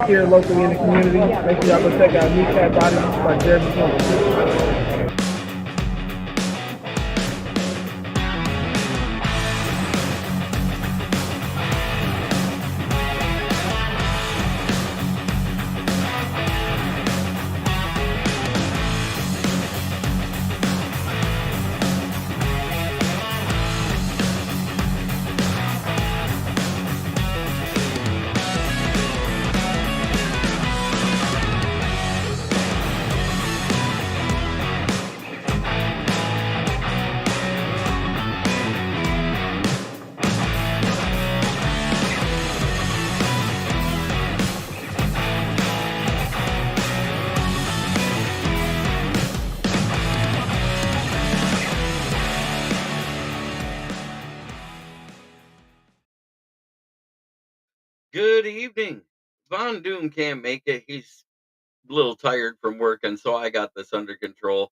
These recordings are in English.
here locally in the community. Make sure y'all go check out New Cat Body by Jeremy Jones. Good evening. Von Doom can't make it. He's a little tired from working, so I got this under control.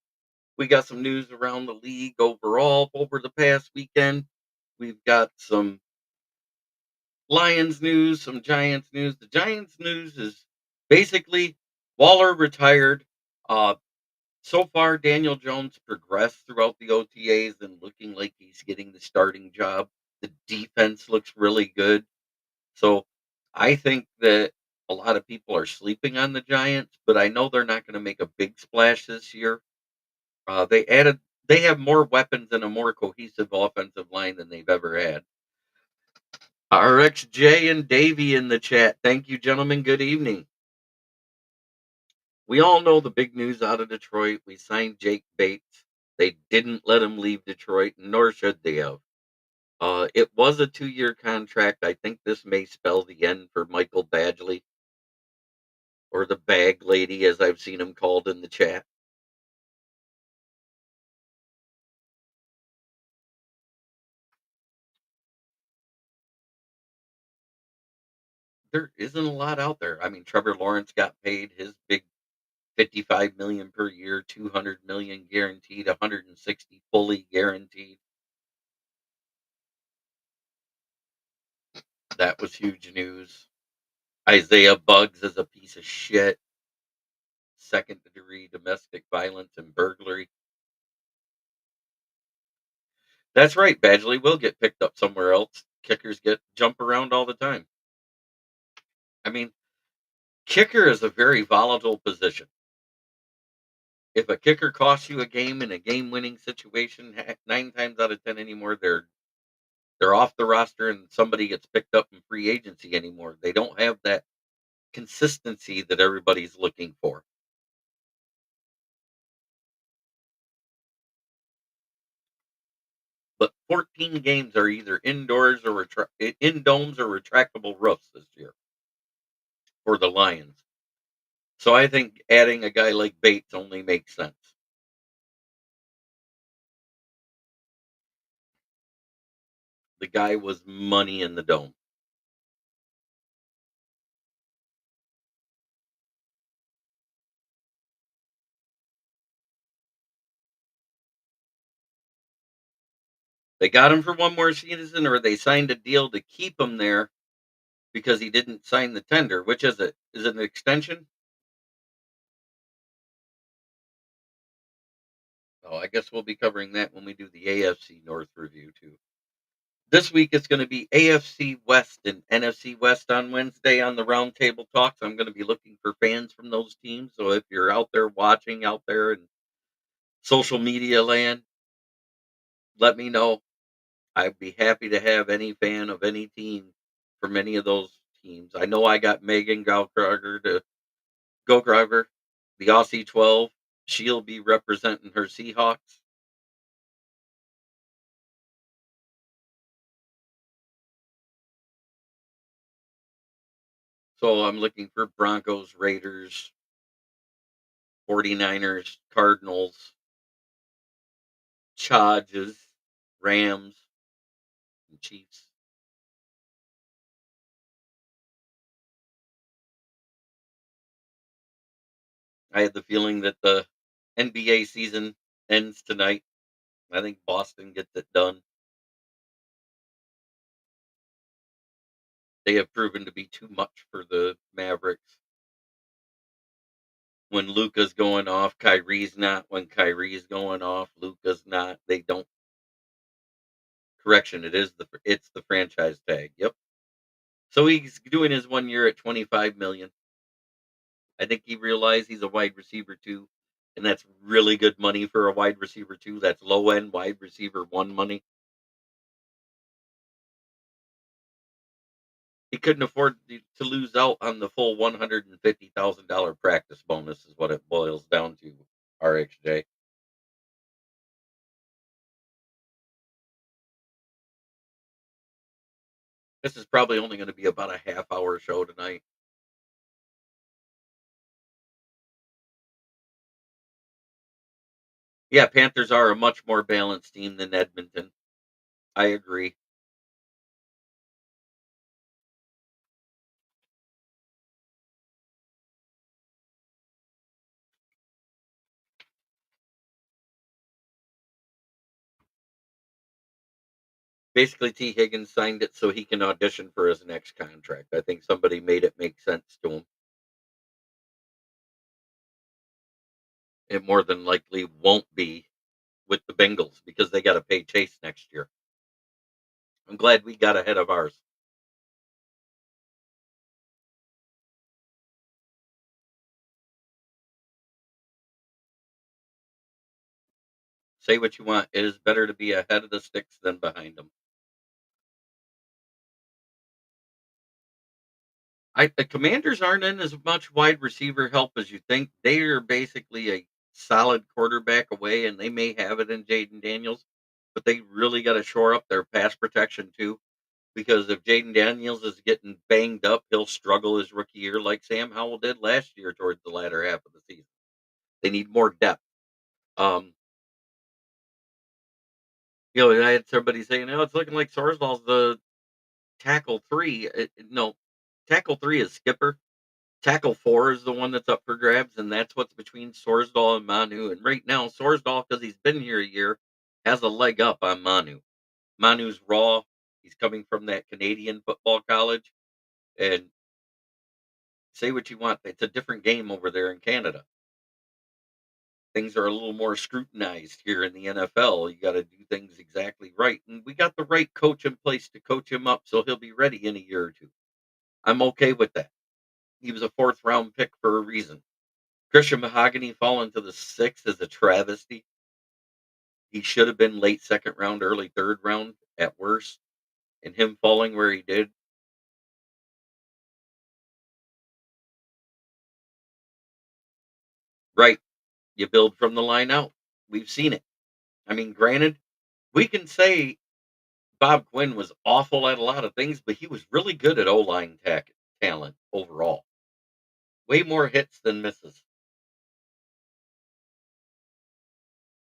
We got some news around the league overall over the past weekend. We've got some Lions news, some Giants news. The Giants news is basically Waller retired. Uh, so far, Daniel Jones progressed throughout the OTAs and looking like he's getting the starting job. The defense looks really good. So I think that a lot of people are sleeping on the Giants, but I know they're not going to make a big splash this year. They have more weapons and a more cohesive offensive line than they've ever had. RXJ and Davey in the chat. Thank you, gentlemen. Good evening. We all know the big news out of Detroit. We signed Jake Bates. They didn't let him leave Detroit, nor should they have. It was a 2-year contract. I think this may spell the end for Michael Badgley, or the bag lady, as I've seen him called in the chat. There isn't a lot out there. I mean, Trevor Lawrence got paid his big 55 million per year, 200 million guaranteed, 160 fully guaranteed. That was huge news. Isaiah Buggs is a piece of shit. Second degree domestic violence and burglary. That's right, Badgley will get picked up somewhere else. Kickers get jump around all the time. I mean, kicker is a very volatile position. If a kicker costs you a game in a game-winning situation, 9 times out of 10 anymore, they're off the roster and somebody gets picked up in free agency anymore. They don't have that consistency that everybody's looking for. But 14 games are either indoors or in domes or retractable roofs this year for the Lions. So I think adding a guy like Bates only makes sense. The guy was money in the dome. They got him for one more season, or they signed a deal to keep him there because he didn't sign the tender. Which is it? Is it an extension? Oh, I guess we'll be covering that when we do the AFC North review too. This week it's going to be AFC West and NFC West on Wednesday on the Roundtable Talks. I'm going to be looking for fans from those teams. So if you're out there watching out there in social media land, let me know. I'd be happy to have any fan of any team from any of those teams. I know I got Megan Gallagher to go Grouger, the Aussie 12. She'll be representing her Seahawks. So I'm looking for Broncos, Raiders, 49ers, Cardinals, Chargers, Rams, and Chiefs. I had the feeling that the NBA season ends tonight. I think Boston gets it done. They have proven to be too much for the Mavericks. When Luca's going off, Kyrie's not. When Kyrie's going off, Luca's not. They don't. Correction, it's the franchise tag. Yep. So he's doing his 1 year at 25 million. I think he realized he's a wide receiver too, and that's really good money for a wide receiver too. That's low end wide receiver one money. He couldn't afford to lose out on the full $150,000 practice bonus, is what it boils down to. RXJ. This is probably only going to be about a half-hour show tonight. Yeah, Panthers are a much more balanced team than Edmonton. I agree. Basically, T. Higgins signed it so he can audition for his next contract. I think somebody made it make sense to him. It more than likely won't be with the Bengals because they got to pay Chase next year. I'm glad we got ahead of ours. Say what you want. It is better to be ahead of the sticks than behind them. The Commanders aren't in as much wide receiver help as you think. They are basically a solid quarterback away, and they may have it in Jaden Daniels, but they really got to shore up their pass protection too. Because if Jaden Daniels is getting banged up, he'll struggle his rookie year like Sam Howell did last year towards the latter half of the season. They need more depth. Um, I had somebody saying, "Oh, it's looking like Sorsdal's the tackle three." No, tackle three is Skipper. Tackle four is the one that's up for grabs, and that's what's between Sorsdal and Manu. And right now, Sorsdal, because he's been here a year, has a leg up on Manu. Manu's raw. He's coming from that Canadian football college. And say what you want, it's a different game over there in Canada. Things are a little more scrutinized here in the NFL. You got to do things exactly right. And we got the right coach in place to coach him up so he'll be ready in a year or two. I'm okay with that. He was a fourth round pick for a reason. Christian Mahogany falling to the sixth is a travesty. He should have been late second round, early third round at worst. And him falling where he did, right. You build from the line out. We've seen it. I mean, granted, we can say Bob Quinn was awful at a lot of things, but he was really good at O-line talent overall. Way more hits than misses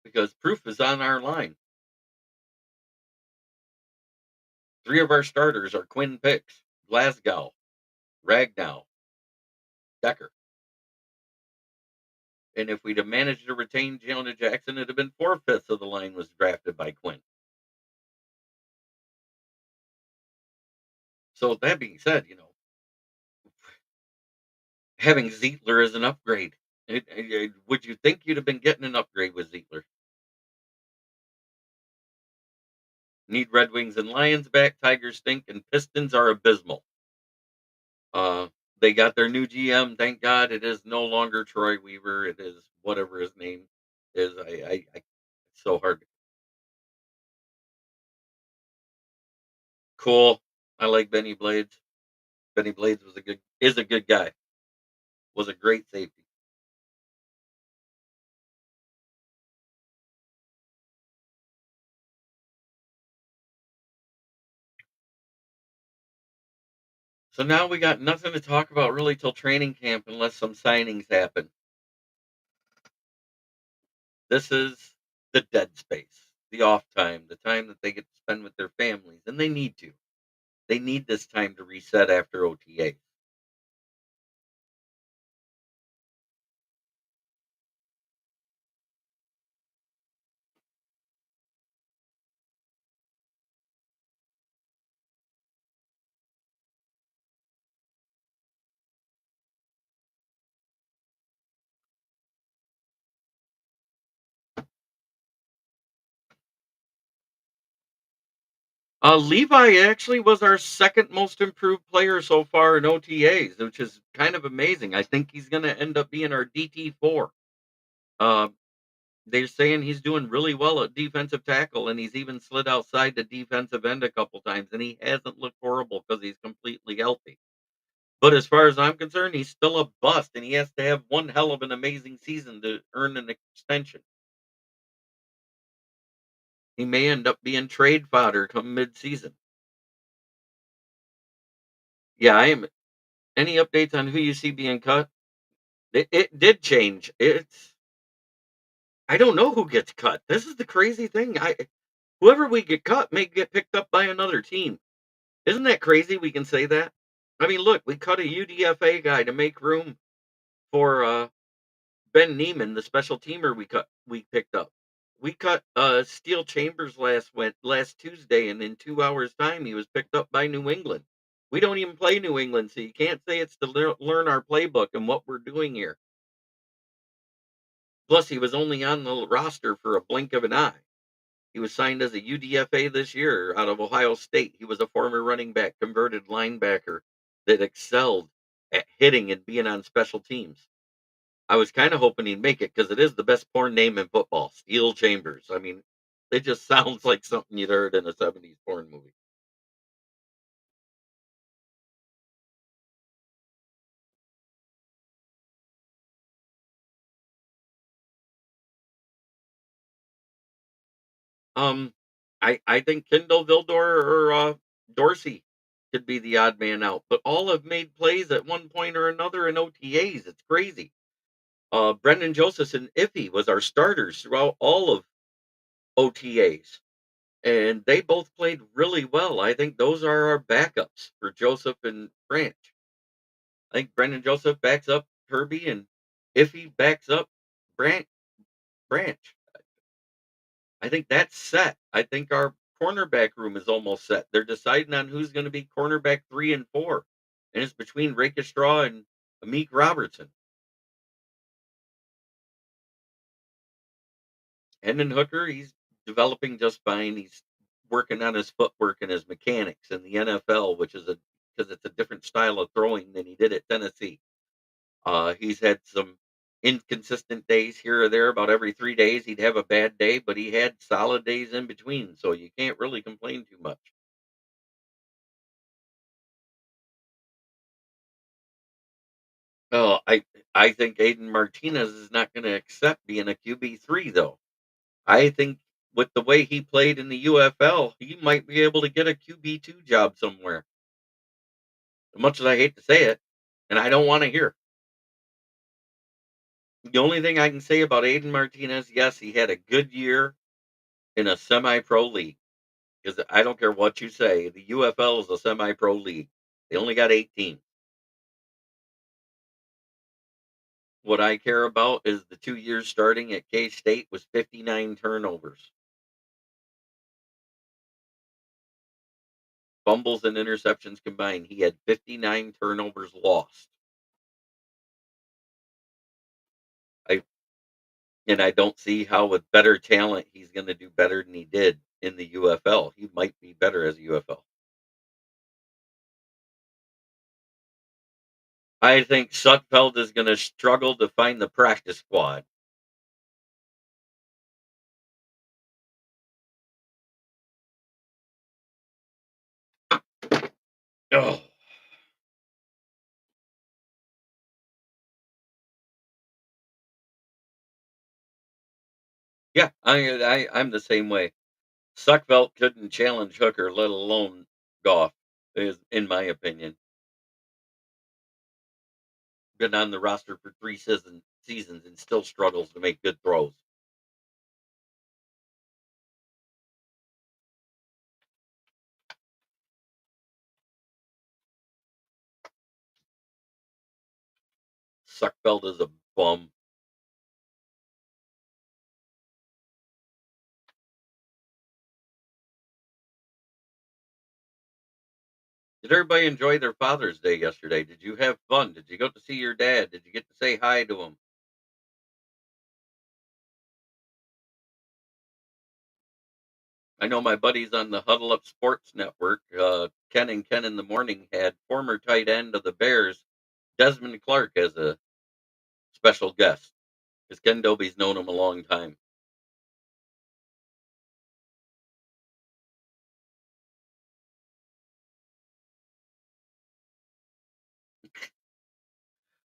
because proof is on our line. Three of our starters are Quinn picks: Glasgow, Ragnow, Decker. And if we'd have managed to retain Jonah Jackson, it'd have been 4/5 of the line was drafted by Quinn. So that being said, having Zietler is an upgrade. Would you think you'd have been getting an upgrade with Zietler? Need Red Wings and Lions back. Tigers stink, and Pistons are abysmal. They got their new GM. Thank God it is no longer Troy Weaver. It is whatever his name is. It's so hard. Cool. I like Benny Blades. Benny Blades is a good guy. Was a great safety. So now we got nothing to talk about really till training camp unless some signings happen. This is the dead space, the off time, the time that they get to spend with their families, and they need to. They need this time to reset after OTA. Levi actually was our second most improved player so far in OTAs, which is kind of amazing. I think he's going to end up being our DT4. Uh, they're saying he's doing really well at defensive tackle, and he's even slid outside the defensive end a couple times, and he hasn't looked horrible because he's completely healthy. But as far as I'm concerned, he's still a bust, and he has to have one hell of an amazing season to earn an extension. He may end up being trade fodder come mid-season. Yeah, I am. Any updates on who you see being cut? It did change. I don't know who gets cut. This is the crazy thing. I Whoever we get cut may get picked up by another team. Isn't that crazy? We can say that. I mean, look, we cut a UDFA guy to make room for Ben Neiman, the special teamer we picked up. We cut Steel Chambers last Tuesday, and in 2 hours' time, he was picked up by New England. We don't even play New England, so you can't say it's to learn our playbook and what we're doing here. Plus, he was only on the roster for a blink of an eye. He was signed as a UDFA this year out of Ohio State. He was a former running back, converted linebacker that excelled at hitting and being on special teams. I was kind of hoping he'd make it because it is the best porn name in football, Steel Chambers. I mean, it just sounds like something you'd heard in a 70s porn movie. Um, I think Kendall Vildor or Dorsey could be the odd man out, but all have made plays at one point or another in OTAs. It's crazy. Brendan Joseph and Iffy was our starters throughout all of OTAs, and they both played really well. I think those are our backups for Joseph and Branch. I think Brendan Joseph backs up Kirby, and Iffy backs up Branch. Branch. I think that's set. I think our cornerback room is almost set. They're deciding on who's going to be cornerback 3 and 4, and it's between Rake Straw and Amik Robertson. Hendon Hooker, he's developing just fine. He's working on his footwork and his mechanics in the NFL, which is a because it's a different style of throwing than he did at Tennessee. He's had some inconsistent days here or there. About every 3 days, he'd have a bad day, but he had solid days in between, so you can't really complain too much. Oh, I think Aiden Martinez is not going to accept being a QB3 though. I think with the way he played in the UFL, he might be able to get a QB2 job somewhere. As much as I hate to say it, and I don't want to hear. The only thing I can say about Aiden Martinez, yes, he had a good year in a semi-pro league. Because I don't care what you say, the UFL is a semi-pro league. They only got 8 teams. What I care about is the 2 years starting at K State was 59 turnovers, fumbles and interceptions combined. He had 59 turnovers lost. I and I don't see how with better talent he's going to do better than he did in the UFL. He might be better as a UFL. I think Sutfeld is going to struggle to find the practice squad. Oh, yeah, I'm the same way. Suckfelt couldn't challenge Hooker, let alone Goff, is in my opinion. Been on the roster for 3 seasons and still struggles to make good throws. Suckfelt is a bum. Did everybody enjoy their Father's Day yesterday? Did you have fun? Did you go to see your dad? Did you get to say hi to him? I know my buddies on the Huddle Up Sports Network, Ken and Ken in the Morning, had former tight end of the Bears, Desmond Clark, as a special guest. Because Ken Dobie's known him a long time.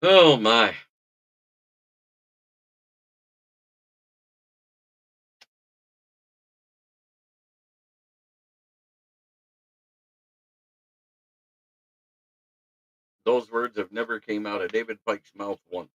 Oh my. Those words have never came out of David Pike's mouth once.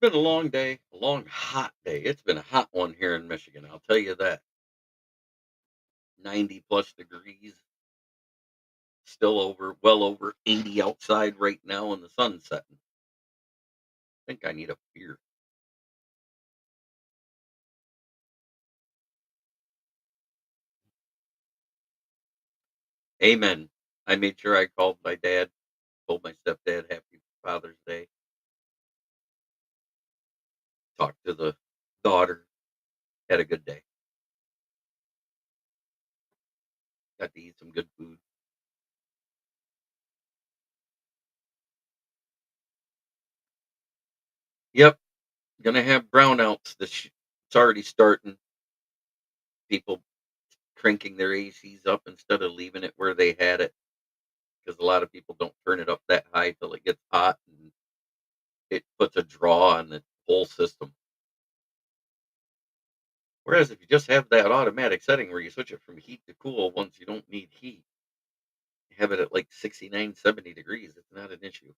It's been a long day, a long hot day. It's been a hot one here in Michigan, I'll tell you that. 90 plus degrees, still well over 80 outside right now, and the sun's setting. I think I need a beer. Amen. I made sure I called my dad, told my stepdad Happy Father's Day, talked to the daughter, had a good day. Got to eat some good food. Yep, gonna have brownouts. It's already starting. People cranking their ACs up instead of leaving it where they had it, because a lot of people don't turn it up that high till it gets hot and it puts a draw on the whole system. Whereas if you just have that automatic setting where you switch it from heat to cool once you don't need heat, have it at like 69, 70 degrees, it's not an issue.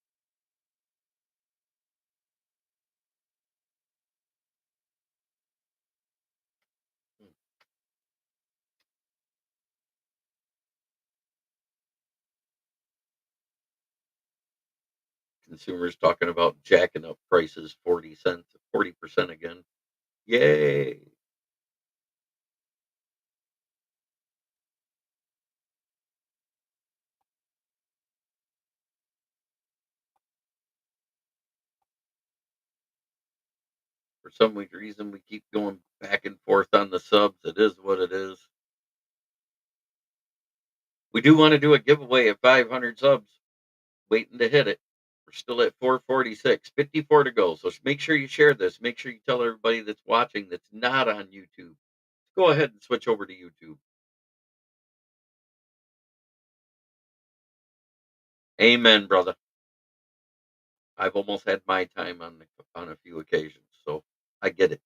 Hmm. Consumers talking about jacking up prices 40 cents, 40% again. Yay. For some weird reason, we keep going back and forth on the subs. It is what it is. We do want to do a giveaway at 500 subs. Waiting to hit it. We're still at 446, 54 to go. So make sure you share this. Make sure you tell everybody that's watching that's not on YouTube. Go ahead and switch over to YouTube. Amen, brother. I've almost had my time on a few occasions, so I get it.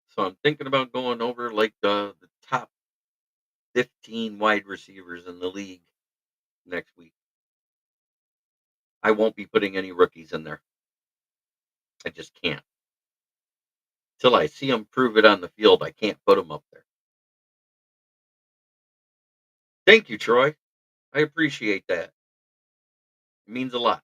So I'm thinking about going over like the top 15 wide receivers in the league next week. I won't be putting any rookies in there. I just can't. Till I see them prove it on the field, I can't put them up there. Thank you, Troy. I appreciate that. It means a lot.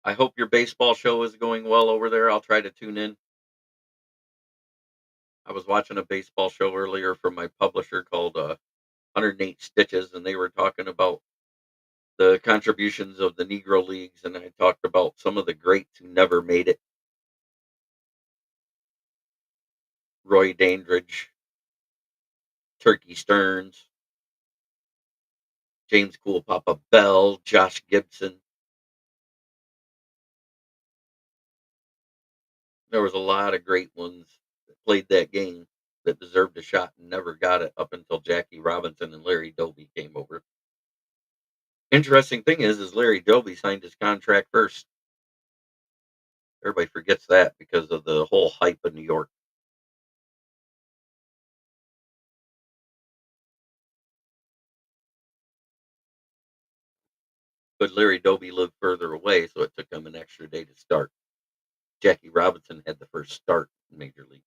I hope your baseball show is going well over there. I'll try to tune in. I was watching a baseball show earlier from my publisher called 108 Stitches, and they were talking about the contributions of the Negro Leagues, and I talked about some of the greats who never made it. Roy Dandridge, Turkey Stearns, James Cool Papa Bell, Josh Gibson. There was a lot of great ones that played that game that deserved a shot and never got it up until Jackie Robinson and Larry Doby came over. Interesting thing is Larry Doby signed his contract first. Everybody forgets that because of the whole hype of New York. But Larry Doby lived further away, so it took him an extra day to start. Jackie Robinson had the first start in Major League.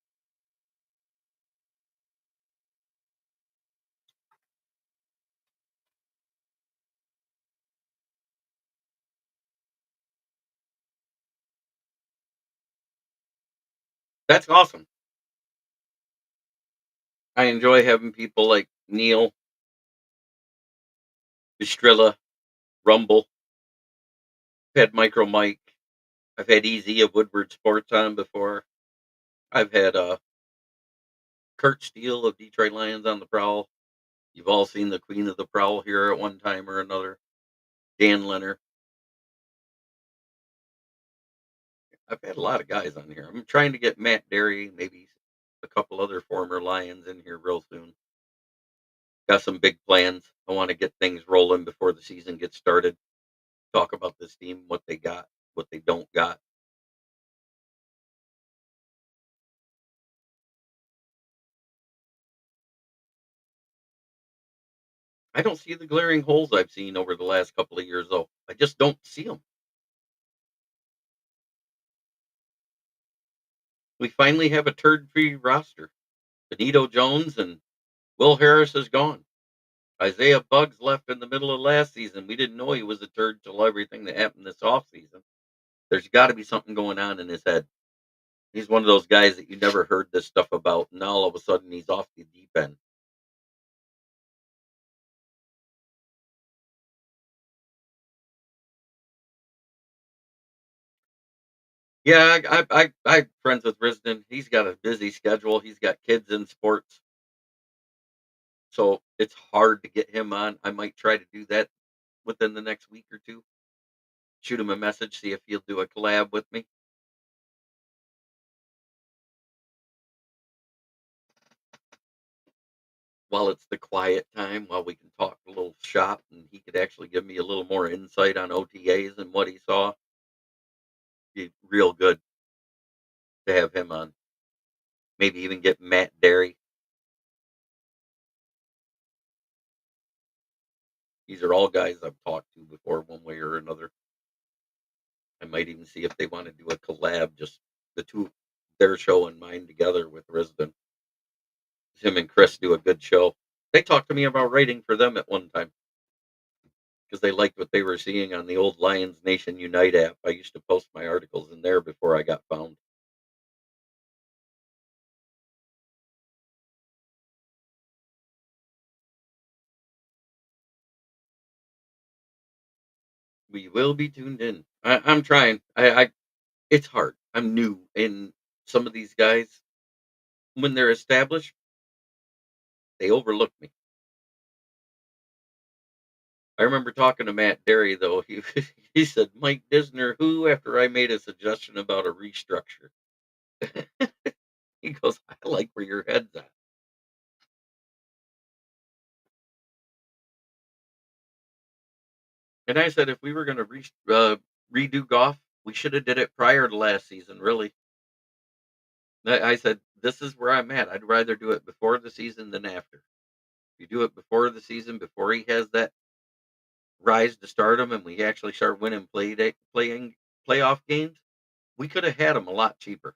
That's awesome. I enjoy having people like Neil, Bistrilla, Rumble. I've had Micro Mike. I've had Easy of Woodward Sports on before. I've had Kurt Steele of Detroit Lions on the prowl. You've all seen the Queen of the Prowl here at one time or another. Dan Leonard. I've had a lot of guys on here. I'm trying to get Matt Derry, maybe a couple other former Lions in here real soon. Got some big plans. I want to get things rolling before the season gets started. Talk about this team, what they got, what they don't got. I don't see the glaring holes I've seen over the last couple of years, though. I just don't see them. We finally have a turd-free roster. Benito Jones and Will Harris is gone. Isaiah Buggs left in the middle of last season. We didn't know he was a turd till everything that happened this offseason. There's got to be something going on in his head. He's one of those guys that you never heard this stuff about. Now all of a sudden he's off the deep end. Yeah, I'm friends with Risden. He's got a busy schedule. He's got kids in sports, so it's hard to get him on. I might try to do that within the next week or two. Shoot him a message, see if he'll do a collab with me. While it's the quiet time, while we can talk a little shop, and he could actually give me a little more insight on OTAs and what he saw. Be real good to have him on. Maybe even get Matt Derry. These are all guys I've talked to before, one way or another. I might even see if they want to do a collab, just the two, their show and mine together with Risden. Him and Chris do a good show. They talked to me about writing for them at one time because they liked what they were seeing on the old Lions Nation Unite app. I used to post my articles in there before I got found. We will be tuned in. I'm trying. It's hard. I'm new, and some of these guys, when they're established, they overlook me. I remember talking to Matt Derry though. He he said Mike Disner who after I made a suggestion about a restructure. He goes, I like where your head's at. And I said if we were going to redo golf, we should have did it prior to last season. Really, I said this is where I'm at. I'd rather do it before the season than after. If you do it before the season, before he has that rise to stardom, and we actually start winning playing playoff games, we could have had him a lot cheaper.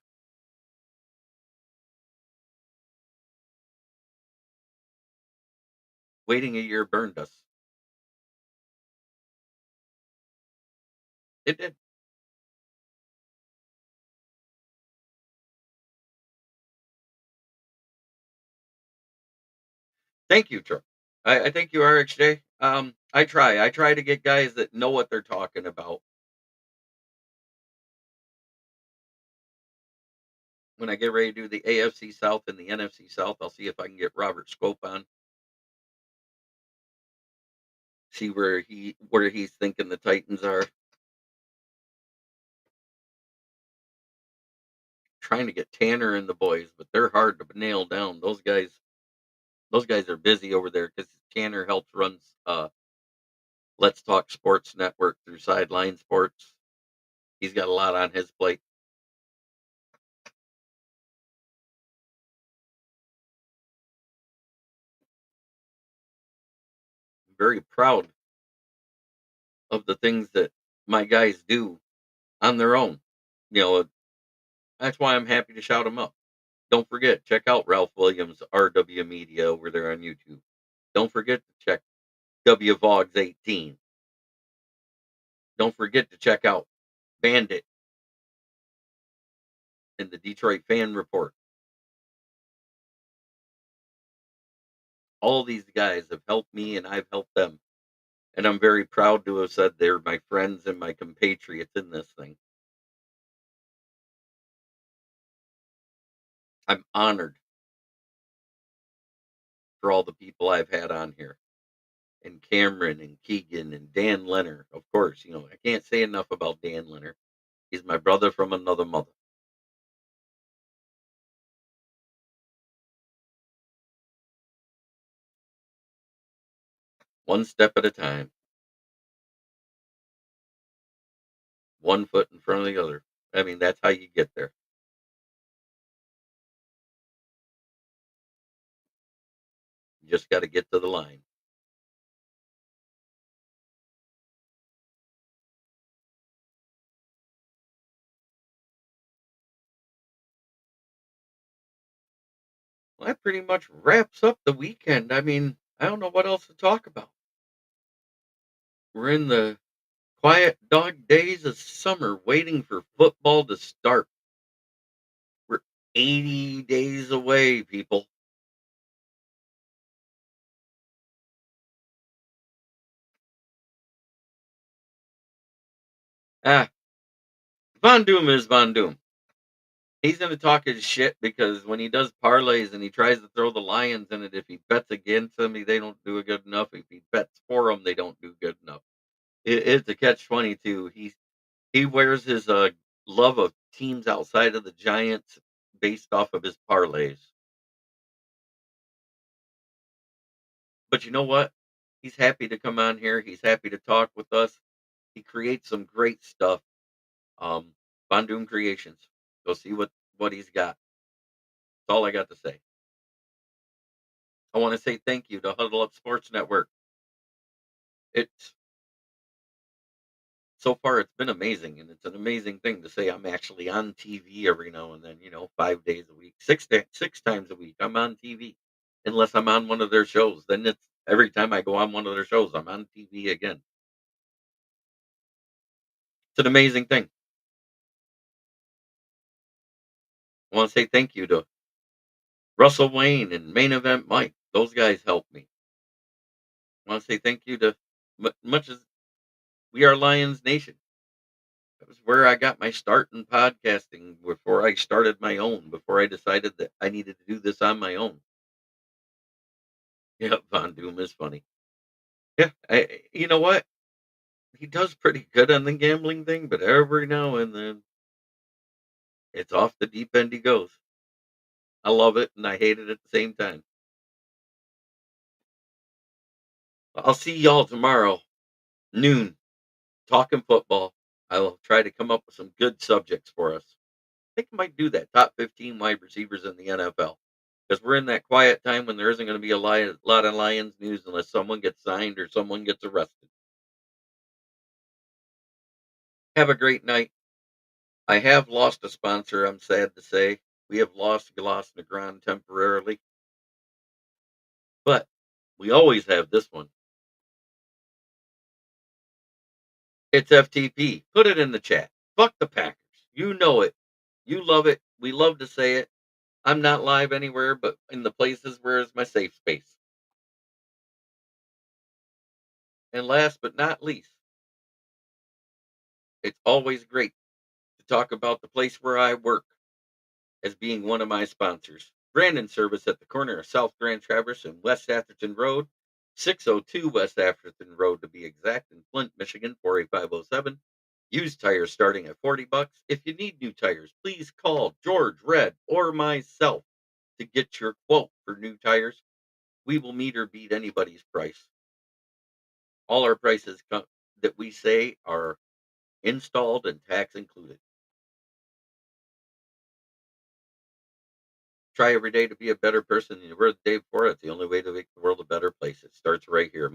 Waiting a year burned us. It did. Thank you, Troy. I thank you, RxJ. I try to get guys that know what they're talking about. When I get ready to do the AFC South and the NFC South, I'll see if I can get Robert Scope on. See where he's thinking the Titans are. Trying to get Tanner and the boys, but they're hard to nail down. Those guys are busy over there because Tanner helps runs Let's Talk Sports Network through Sideline Sports. He's got a lot on his plate. very proud of the things that my guys do on their own. You know, that's why I'm happy to shout them up. Don't forget, check out Ralph Williams, RW Media over there on YouTube. Don't forget to check WVogs 18. Don't forget to check out Bandit and the Detroit Fan Report. All these guys have helped me and I've helped them. And I'm very proud to have said they're my friends and my compatriots in this thing. I'm honored for all the people I've had on here. And Cameron and Keegan and Dan Leonard. Of course, I can't say enough about Dan Leonard. He's my brother from another mother. One step at a time, one foot in front of the other. I mean, that's how you get there. You just got to get to the line. Well, that pretty much wraps up the weekend. I mean, I don't know what else to talk about. We're in the quiet dog days of summer waiting for football to start. We're 80 days away, people. Ah, Von Doom is Von Doom. He's going to talk his shit because when he does parlays and he tries to throw the Lions in it, if he bets against them, they don't do it good enough. If he bets for them, they don't do good enough. It's a catch 22. He wears his love of teams outside of the Giants based off of his parlays. But you know what? He's happy to come on here. He's happy to talk with us. He creates some great stuff. Von Doom Creations. Go see what he's got. That's all I got to say. I want to say thank you to Huddle Up Sports Network. It's so far it's been amazing, and it's an amazing thing to say I'm actually on TV every now and then. 5 days a week, six times a week, I'm on TV. Unless I'm on one of their shows, then it's every time I go on one of their shows, I'm on TV again. It's an amazing thing. I want to say thank you to Russell Wayne and Main Event Mike. Those guys helped me. I want to say thank you to much as We Are Lions Nation. That was where I got my start in podcasting before I started my own, before I decided that I needed to do this on my own. Yeah, Von Doom is funny. Yeah, you know what? He does pretty good on the gambling thing, but every now and then it's off the deep end he goes. I love it and I hate it at the same time. I'll see y'all tomorrow, noon, talking football. I will try to come up with some good subjects for us. I think I might do that. Top 15 wide receivers in the NFL. Because we're in that quiet time when there isn't going to be a lot of Lions news unless someone gets signed or someone gets arrested. Have a great night. I have lost a sponsor, I'm sad to say. We have lost Galas Negron temporarily. But we always have this one. It's FTP. Put it in the chat. Fuck the Packers. You know it. You love it. We love to say it. I'm not live anywhere but in the places where it's my safe space. And last but not least, it's always great to talk about the place where I work as being one of my sponsors. Brandon Service at the corner of South Grand Traverse and West Atherton Road, 602 West Atherton Road to be exact, in Flint, Michigan, 48507. Used tires starting at $40. If you need new tires, please call George, Red, or myself to get your quote for new tires. We will meet or beat anybody's price. All our prices that we say are installed and tax included. Try every day to be a better person than you were the day before. It's the only way to make the world a better place. It starts right here.